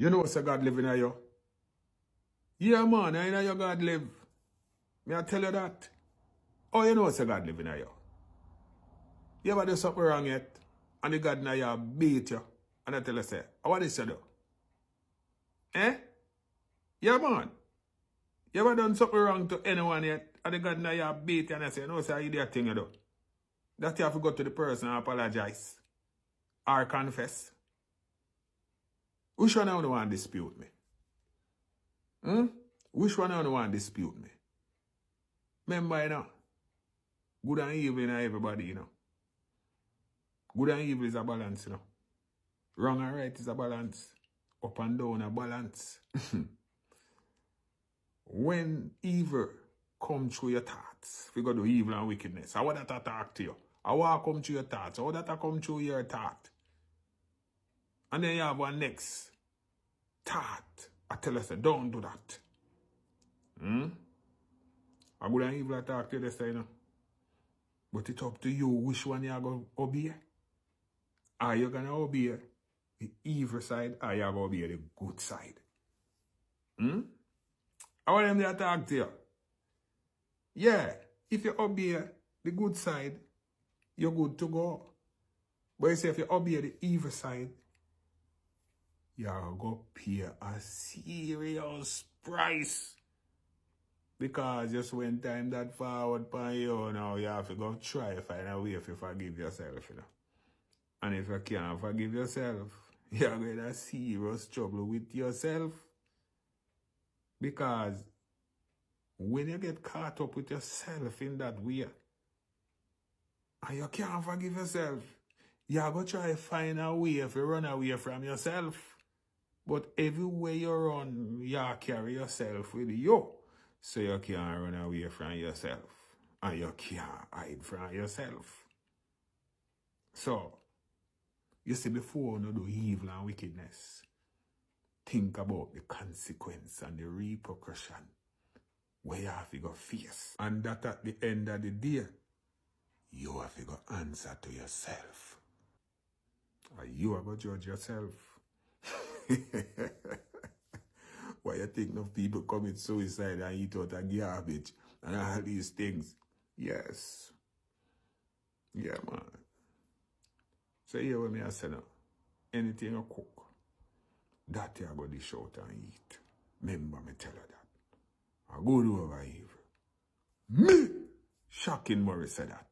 You know say God live in you? Yeah, man, I know your God live. May I tell you that? Oh, you know say God live in you? You ever do something wrong yet? And the God in you beat you. And I tell you, say, what is you do? Eh? Yeah, man. You ever done something wrong to anyone yet? And the God in you beat you and I say, no, say, idiot thing you do. That you have to go to the person and apologize. Or confess. Which one of you want to dispute me? Which one of you want to dispute me? Remember, you know, good and evil in everybody, you know. Good and evil is a balance, you know. Wrong and right is a balance. Up and down a balance. When evil come through your thoughts, if you go to evil and wickedness, how that attack to you? How that come through your thoughts? How that come through your thought? And then you have one next thought. I tell us, don't do that. A good and evil attack to you, this, you know. But it's up to you which one you're going to obey. Are you going to obey the evil side or you're going to obey the good side? How are them they attack to you? Yeah, if you obey the good side, you're good to go. But you say if you obey the evil side, you're going to pay a serious price. Because just when time that forward by you now, you have to go try to find a way to forgive yourself, you know. And if you can't forgive yourself, you're going to have serious trouble with yourself. Because when you get caught up with yourself in that way, and you can't forgive yourself, you're going to try to find a way to run away from yourself. But everywhere you run, you carry yourself with you. So you can't run away from yourself. And you can't hide from yourself. So, you see, before you do evil and wickedness, think about the consequence and the repercussion where you have to go face. And that at the end of the day, you have to go answer to yourself. Or you are going to judge yourself. Why you think of people commit suicide and eat out of garbage and all these things? Yes. Yeah, man. So here when I say now, anything you cook, that you go dish out and eat. Remember me tell you that. I good over evil. Me! Shocking Murray said that.